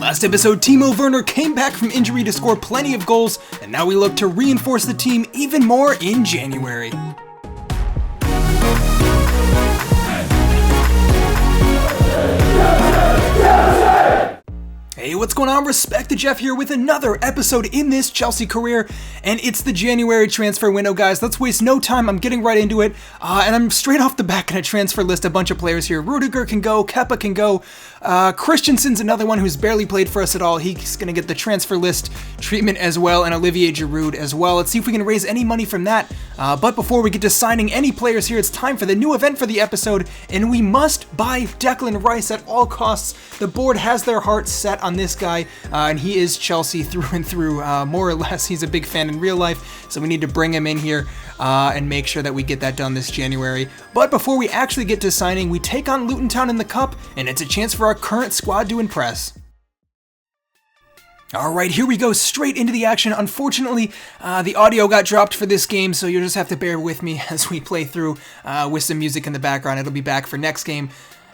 Last episode, Timo Werner came back from injury to score plenty of goals, and now we look to reinforce the team even more in January. Hey, what's going on? Respect to Jeff here with another episode in this Chelsea career, and it's the January transfer window, guys. Let's waste no time. I'm getting right into it, and I'm straight off the back going to transfer list a bunch of players here. Rudiger can go, Kepa can go, Christensen's another one who's barely played for us at all. He's going to get the transfer list treatment as well, and Olivier Giroud as well. Let's see if we can raise any money from that, but before we get to signing any players here, it's time for the new event for the episode, and we must buy Declan Rice at all costs. The board has their heart set on this guy, and he is Chelsea through and through, more or less. He's a big fan in real life, so we need to bring him in here and make sure that we get that done this January. But before we actually get to signing, we take on Luton Town in the Cup, and it's a chance for our current squad to impress. Alright, here we go, straight into the action. Unfortunately, the audio got dropped for this game, so you'll just have to bear with me as we play through with some music in the background. It'll be back for next game.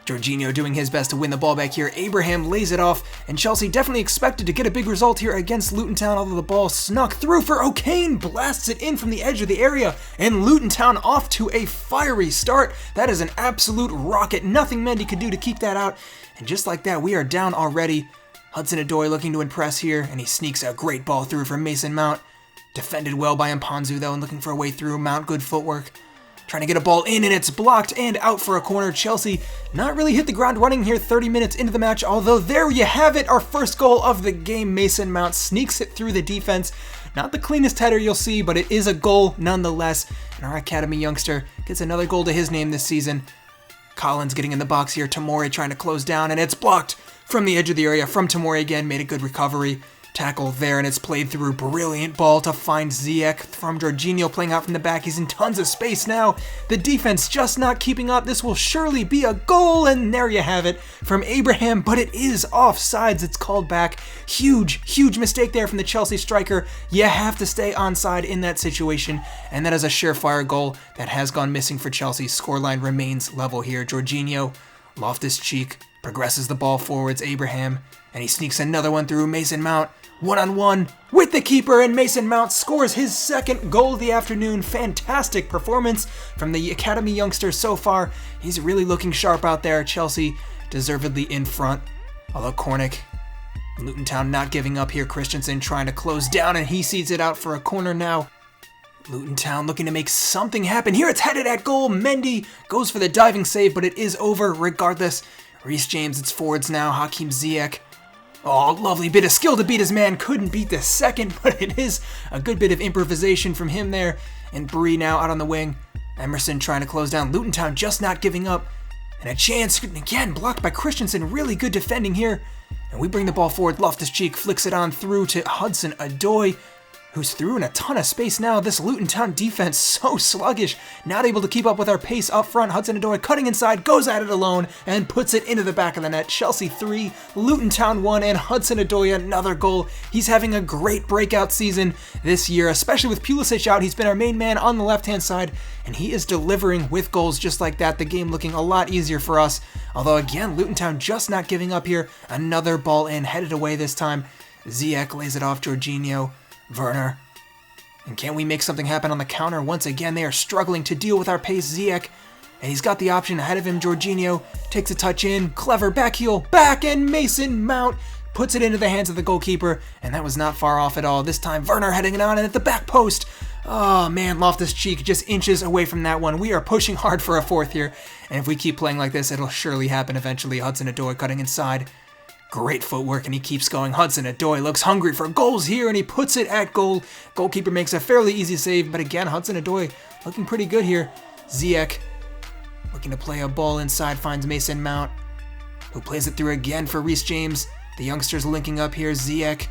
Jorginho doing his best to win the ball back here. Abraham lays it off, and Chelsea definitely expected to get a big result here against Luton Town, although the ball snuck through for O'Kane, blasts it in from the edge of the area, and Luton Town off to a fiery start. That is an absolute rocket. Nothing Mendy could do to keep that out, and just like that, we are down already. Hudson-Odoi looking to impress here, and he sneaks a great ball through for Mason Mount. Defended well by Mpanzu, though, and looking for a way through. Mount, good footwork. Trying to get a ball in, and it's blocked and out for a corner. Chelsea not really hit the ground running here 30 minutes into the match, although there you have it, our first goal of the game. Mason Mount sneaks it through the defense. Not the cleanest header you'll see, but it is a goal nonetheless. And our academy youngster gets another goal to his name this season. Collins getting in the box here. Tomori trying to close down, and it's blocked from the edge of the area from Tomori again. Made a good recovery. Tackle there, and it's played through. Brilliant ball to find Ziyech from Jorginho playing out from the back. He's in tons of space now. The defense just not keeping up. This will surely be a goal, and there you have it from Abraham, but it is offsides. It's called back. Huge mistake there from the Chelsea striker. You have to stay onside in that situation, and that is a surefire goal that has gone missing for Chelsea. Scoreline remains level here. Jorginho, Loftus-Cheek, progresses the ball forwards. Abraham, and he sneaks another one through. Mason Mount, one-on-one with the keeper, and Mason Mount scores his second goal of the afternoon. Fantastic performance from the academy youngster so far. He's really looking sharp out there. Chelsea deservedly in front, although Cornick, Luton Town not giving up here. Christensen trying to close down, and he sees it out for a corner now. Luton Town looking to make something happen. Here it's headed at goal. Mendy goes for the diving save, but it is over regardless. Reece James, it's forwards now. Hakim Ziyech. Oh, lovely bit of skill to beat his man. Couldn't beat the second, but it is a good bit of improvisation from him there. And Bree now out on the wing. Emerson trying to close down. Luton Town just not giving up. And a chance, again, blocked by Christensen. Really good defending here. And we bring the ball forward. Loftus-Cheek flicks it on through to Hudson-Odoi, who's through in a ton of space now. This Luton Town defense so sluggish, not able to keep up with our pace up front. Hudson-Odoi cutting inside, goes at it alone, and puts it into the back of the net. Chelsea 3, Luton Town 1, and Hudson-Odoi another goal. He's having a great breakout season this year, especially with Pulisic out. He's been our main man on the left-hand side, and he is delivering with goals just like that. The game looking a lot easier for us, although again, Luton Town just not giving up here. Another ball in, headed away this time. Ziyech lays it off. Jorginho, Werner. And can we make something happen on the counter? Once again, they are struggling to deal with our pace. Ziyech, and he's got the option ahead of him. Jorginho takes a touch in. Clever back heel, back, and Mason Mount puts it into the hands of the goalkeeper, and that was not far off at all. This time, Werner heading it on, and at the back post. Oh man, Loftus-Cheek just inches away from that one. We are pushing hard for a fourth here, and if we keep playing like this, it'll surely happen eventually. Hudson-Odoi cutting inside. Great footwork, and he keeps going. Hudson-Odoi looks hungry for goals here, and he puts it at goal. Goalkeeper makes a fairly easy save, but again, Hudson-Odoi looking pretty good here. Ziyech looking to play a ball inside, finds Mason Mount, who plays it through again for Reece James. The youngsters linking up here. Ziyech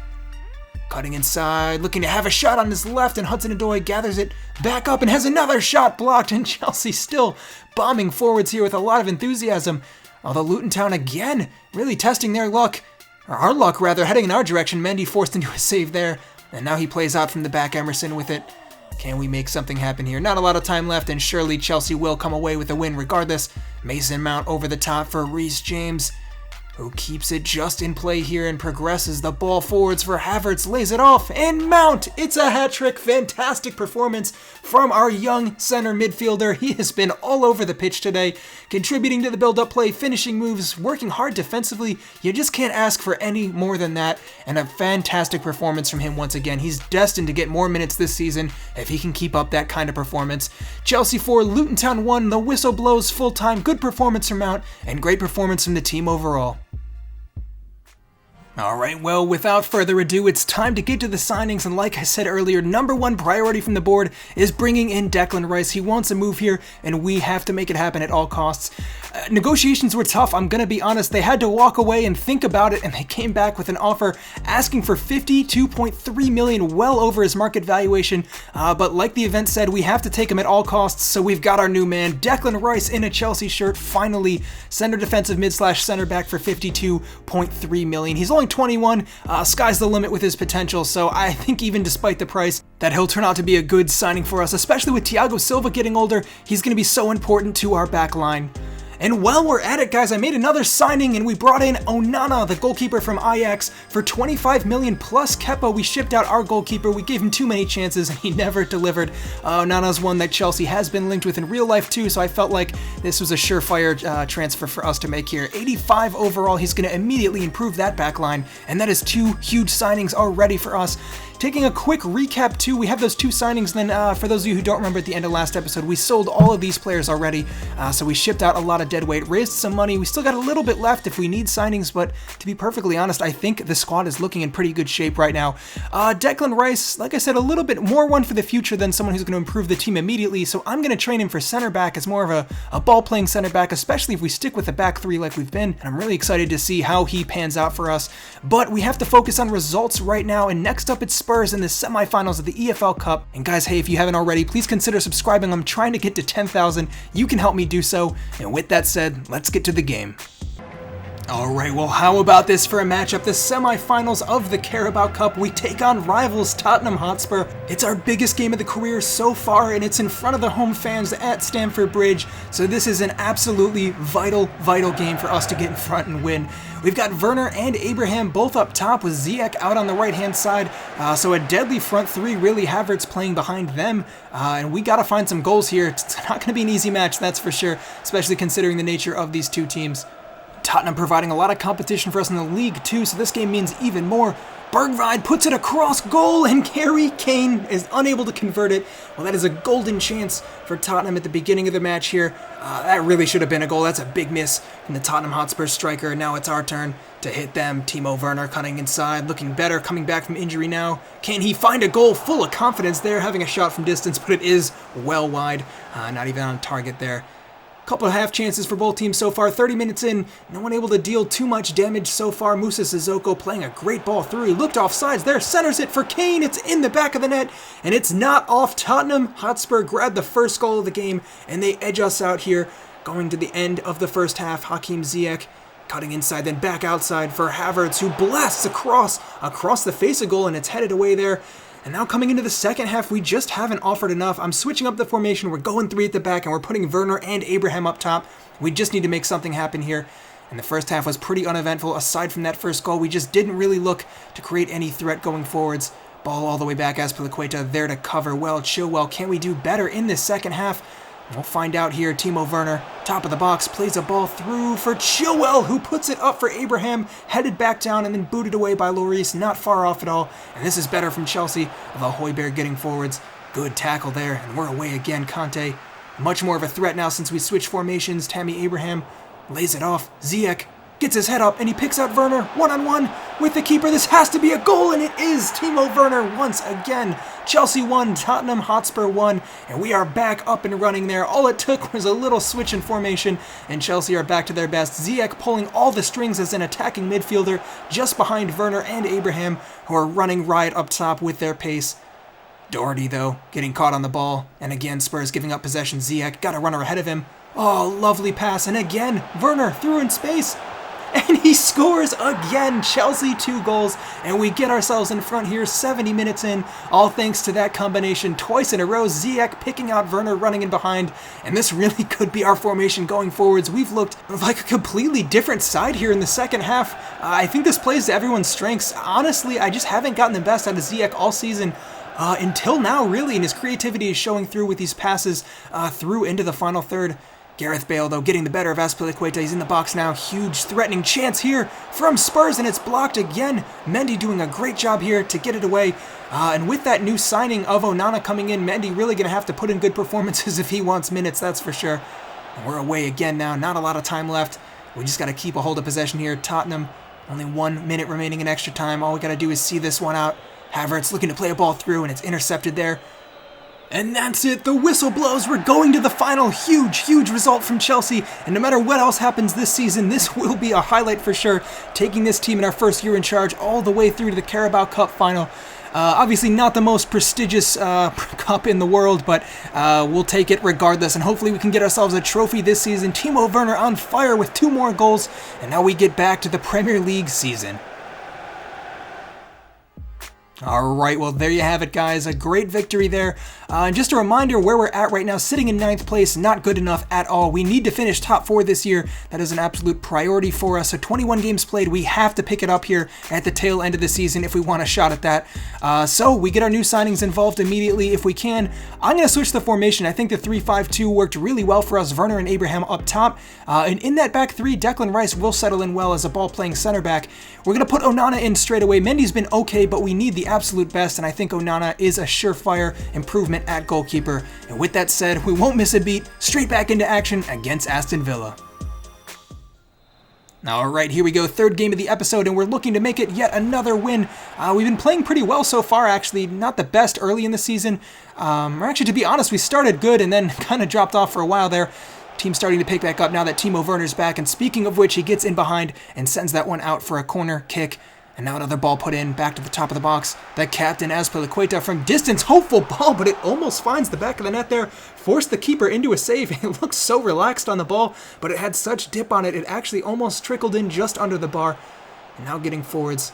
cutting inside, looking to have a shot on his left, and Hudson-Odoi gathers it back up and has another shot blocked, and Chelsea still bombing forwards here with a lot of enthusiasm. Although Luton Town again really testing their luck, or our luck rather, heading in our direction. Mendy forced into a save there, and now he plays out from the back. Emerson with it. Can we make something happen here? Not a lot of time left, and surely Chelsea will come away with a win regardless. Mason Mount over the top for Reece James. who keeps it just in play here and progresses the ball forwards for Havertz, lays it off, and Mount! It's a hat-trick! Fantastic performance from our young center midfielder. He has been all over the pitch today, contributing to the build-up play, finishing moves, working hard defensively. You just can't ask for any more than that, and a fantastic performance from him once again. He's destined to get more minutes this season if he can keep up that kind of performance. Chelsea 4, Luton Town 1, the whistle blows full-time. Good performance from Mount, and great performance from the team overall. Alright, well, without further ado, it's time to get to the signings, and like I said earlier, number one priority from the board is bringing in Declan Rice. He wants a move here, and we have to make it happen at all costs. Negotiations were tough, I'm gonna be honest. They had to walk away and think about it, and they came back with an offer asking for $52.3 million, well over his market valuation, but like the event said, we have to take him at all costs, so we've got our new man, Declan Rice in a Chelsea shirt, finally, center defensive mid/center back for $52.3 million. He's only 21, sky's the limit with his potential, so I think even despite the price, that he'll turn out to be a good signing for us, especially with Thiago Silva getting older. He's going to be so important to our back line. And while we're at it, guys, I made another signing and we brought in Onana, the goalkeeper from Ajax, for $25 million plus Kepa. We shipped out our goalkeeper. We gave him too many chances and he never delivered. Onana's one that Chelsea has been linked with in real life too, so I felt like this was a surefire transfer for us to make here. 85 overall. He's going to immediately improve that back line, and that is two huge signings already for us. Taking a quick recap too, we have those two signings, and then for those of you who don't remember at the end of last episode, we sold all of these players already, so we shipped out a lot of deadweight, raised some money. We still got a little bit left if we need signings, but to be perfectly honest, I think the squad is looking in pretty good shape right now. Declan Rice, like I said, a little bit more one for the future than someone who's going to improve the team immediately, so I'm going to train him for center back as more of a ball-playing center back, especially if we stick with the back three like we've been, and I'm really excited to see how he pans out for us. But we have to focus on results right now, and next up it's Spurs in the semifinals of the EFL Cup. And guys, hey, if you haven't already, please consider subscribing. I'm trying to get to 10,000. You can help me do so. And with that said, let's get to the game. Alright, well, how about this for a matchup? The semifinals of the Carabao Cup. We take on rivals Tottenham Hotspur. It's our biggest game of the career so far, and it's in front of the home fans at Stamford Bridge. So this is an absolutely vital game for us to get in front and win. We've got Werner and Abraham both up top with Ziyech out on the right-hand side. So a deadly front three, really. Havertz playing behind them. And we got to find some goals here. It's not going to be an easy match, that's for sure, especially considering the nature of these two teams. Tottenham providing a lot of competition for us in the league too, so this game means even more. Bergwijn puts it across goal, and Harry Kane is unable to convert it. Well, that is a golden chance for Tottenham at the beginning of the match here. That really should have been a goal. That's a big miss from the Tottenham Hotspur striker. Now it's our turn to hit them. Timo Werner cutting inside, looking better, coming back from injury now. Can he find a goal? Full of confidence there, having a shot from distance, but it is well wide. Not even on target there. Couple of half chances for both teams so far. 30 minutes in, no one able to deal too much damage so far. Moussa Sissoko playing a great ball through. He looked off sides there, centers it for Kane. It's in the back of the net, and it's not off. Tottenham Hotspur grabbed the first goal of the game, and they edge us out here. Going to the end of the first half, Hakim Ziyech cutting inside, then back outside for Havertz, who blasts across the face of goal, and it's headed away there. And now coming into the second half, we just haven't offered enough. I'm switching up the formation. We're going three at the back, and we're putting Werner and Abraham up top. We just need to make something happen here. And the first half was pretty uneventful. Aside from that first goal, we just didn't really look to create any threat going forwards. Ball all the way back, Azpilicueta there to cover well. Chilwell, can we do better in this second half? We'll find out here. Timo Werner, top of the box, plays a ball through for Chilwell, who puts it up for Abraham, headed back down and then booted away by Lloris, not far off at all. And this is better from Chelsea, with Højbjerg getting forwards. Good tackle there, and we're away again. Conte, much more of a threat now since we switched formations. Tammy Abraham lays it off. Ziyech gets his head up, and he picks out Werner one-on-one with the keeper. This has to be a goal, and it is. Timo Werner once again. Chelsea 1, Tottenham Hotspur 1, and we are back up and running there. All it took was a little switch in formation, and Chelsea are back to their best. Ziyech pulling all the strings as an attacking midfielder just behind Werner and Abraham, who are running riot up top with their pace. Doherty, though, getting caught on the ball, and again Spurs giving up possession. Ziyech got a runner ahead of him. Oh, lovely pass, and again, Werner through in space. And he scores again. Chelsea 2 goals, and we get ourselves in front here 70 minutes in, all thanks to that combination twice in a row. Ziyech picking out Werner, running in behind, and this really could be our formation going forwards. We've looked like a completely different side here in the second half. I think this plays to everyone's strengths. Honestly, I just haven't gotten the best out of Ziyech all season. Until now, really, and his creativity is showing through with these passes through into the final third. Gareth Bale, though, getting the better of Azpilicueta. He's in the box now. Huge threatening chance here from Spurs, and it's blocked again. Mendy doing a great job here to get it away. And with that new signing of Onana coming in, Mendy really going to have to put in good performances if he wants minutes, that's for sure. And we're away again now. Not a lot of time left. We just got to keep a hold of possession here. Tottenham, only 1 minute remaining in extra time. All we got to do is see this one out. Havertz looking to play a ball through, and it's intercepted there. And that's it, the whistle blows, we're going to the final. Huge result from Chelsea, and no matter what else happens this season, this will be a highlight for sure, taking this team in our first year in charge all the way through to the Carabao Cup final. Obviously not the most prestigious cup in the world, but we'll take it regardless, and hopefully we can get ourselves a trophy this season. Timo Werner on fire with 2 more goals, and now we get back to the Premier League season. Alright, well there you have it, guys. A great victory there. And just a reminder where we're at right now, sitting in 9th place, not good enough at all. We need to finish top 4 this year. That is an absolute priority for us. So 21 games played, we have to pick it up here at the tail end of the season if we want a shot at that. So we get our new signings involved immediately if we can. I'm going to switch the formation. I think the 3-5-2 worked really well for us. Werner and Abraham up top. And in that back 3, Declan Rice will settle in well as a ball-playing center back. We're going to put Onana in straight away. Mendy's been okay, but we need the absolute best, and I think Onana is a surefire improvement at goalkeeper. And with that said, we won't miss a beat. Straight back into action against Aston Villa. Alright, here we go, 3rd game of the episode, and we're looking to make it yet another win. We've been playing pretty well so far, actually. Not the best early in the season. Or actually, to be honest, we started good and then kind of dropped off for a while there. Team's starting to pick back up now that Timo Werner's back, and speaking of which, he gets in behind and sends that one out for a corner kick. And now another ball put in, back to the top of the box. The captain, Azpilicueta, from distance, hopeful ball, but it almost finds the back of the net there. Forced the keeper into a save. It looked so relaxed on the ball, but it had such dip on it, it actually almost trickled in just under the bar. And now getting forwards.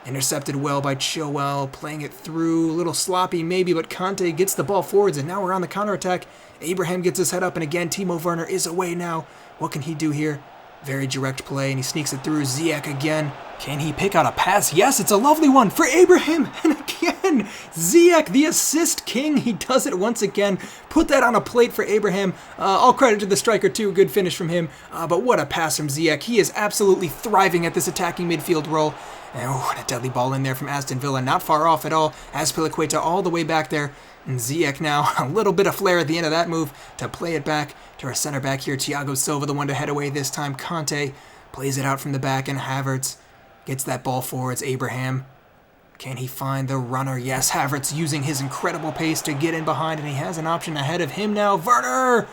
Intercepted well by Chilwell, playing it through, a little sloppy maybe, but Conte gets the ball forwards, and now we're on the counterattack. Abraham gets his head up, and again, Timo Werner is away now. What can he do here? Very direct play, and he sneaks it through. Ziyech again. Can he pick out a pass? Yes, it's a lovely one for Abraham. And again, Ziyech, the assist king. He does it once again. Put that on a plate for Abraham. All credit to the striker, too. Good finish from him. But what a pass from Ziyech. He is absolutely thriving at this attacking midfield role. And what a deadly ball in there from Aston Villa. Not far off at all. Azpilicueta all the way back there. And Ziyech now, a little bit of flair at the end of that move to play it back to our center back here. Thiago Silva, the one to head away this time. Conte plays it out from the back, and Havertz gets that ball forwards. Abraham, can he find the runner? Yes, Havertz using his incredible pace to get in behind, and he has an option ahead of him now. Werner!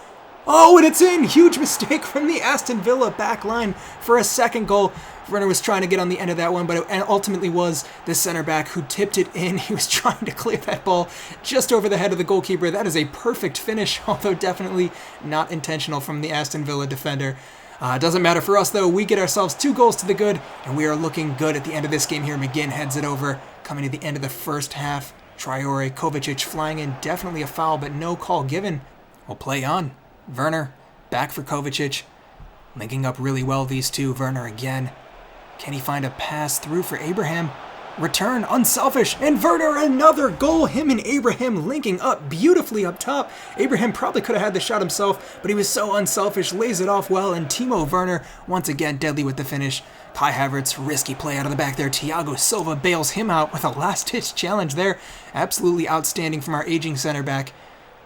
Oh, and it's in! Huge mistake from the Aston Villa back line for a second goal. Werner was trying to get on the end of that one, but it ultimately was the center back who tipped it in. He was trying to clear that ball just over the head of the goalkeeper. That is a perfect finish, although definitely not intentional from the Aston Villa defender. It doesn't matter for us, though. We get ourselves 2 goals to the good, and we are looking good at the end of this game here. McGinn heads it over, coming to the end of the first half. Traore, Kovacic flying in. Definitely a foul, but no call given. We'll play on. Werner, back for Kovacic. Linking up really well, these two. Werner again. Can he find a pass through for Abraham? Return, unselfish, and Werner, another goal. Him and Abraham linking up beautifully up top. Abraham probably could have had the shot himself, but he was so unselfish, lays it off well, and Timo Werner, once again, deadly with the finish. Kai Havertz, risky play out of the back there. Thiago Silva bails him out with a last-ditch challenge there. Absolutely outstanding from our aging center back.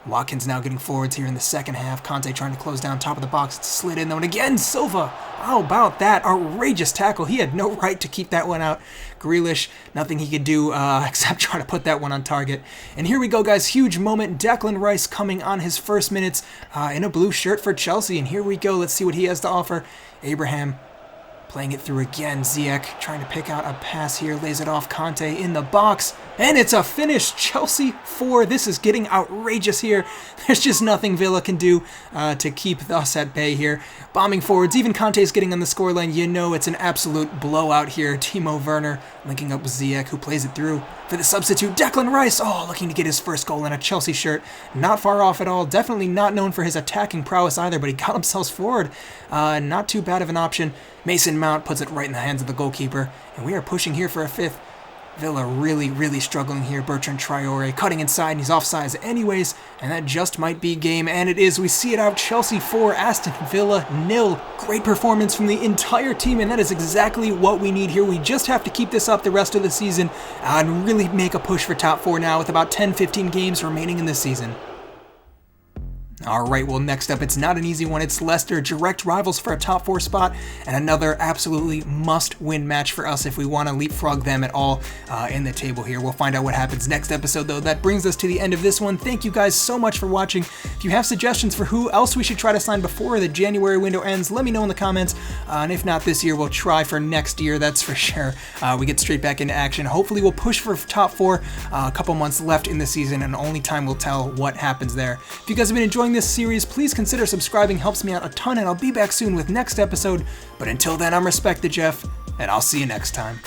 Watkins now getting forwards here in the second half. Conte trying to close down top of the box. It's slid in though, and again, Silva. How about that? Outrageous tackle. He had no right to keep that one out. Grealish, nothing he could do except try to put that one on target. And here we go, guys. Huge moment. Declan Rice coming on his first minutes in a blue shirt for Chelsea. And here we go. Let's see what he has to offer. Abraham Playing it through again, Ziyech trying to pick out a pass here, lays it off Conte in the box, and it's a finish. Chelsea 4. This is getting outrageous here. There's just nothing Villa can do to keep us at bay here. Bombing forwards, even Conte's getting on the scoreline. You know it's an absolute blowout here. Timo Werner linking up with Ziyech, who plays it through for the substitute, Declan Rice. Oh, looking to get his first goal in a Chelsea shirt. Not far off at all. Definitely not known for his attacking prowess either, but he got himself forward. Not too bad of an option. Mason Mount puts it right in the hands of the goalkeeper, and we are pushing here for a fifth. Villa really struggling here. Bertrand Traore cutting inside, and he's offsides anyways, and that just might be game, and it is. We see it out. Chelsea 4, Aston Villa 0. Great performance from the entire team, and that is exactly what we need here. We just have to keep this up the rest of the season and really make a push for top 4 now with about 10-15 games remaining in this season. Alright, well next up, it's not an easy one. It's Leicester, direct rivals for a top 4 spot, and another absolutely must-win match for us if we want to leapfrog them at all in the table here. We'll find out what happens next episode, though. That brings us to the end of this one. Thank you guys so much for watching. If you have suggestions for who else we should try to sign before the January window ends, let me know in the comments, and if not this year, we'll try for next year, that's for sure. We get straight back into action. Hopefully we'll push for top 4, a couple months left in the season, and only time will tell what happens there. If you guys have been enjoying this series, please consider subscribing. Helps me out a ton, and I'll be back soon with next episode. But until then, I'm Respect the Jeff, and I'll see you next time.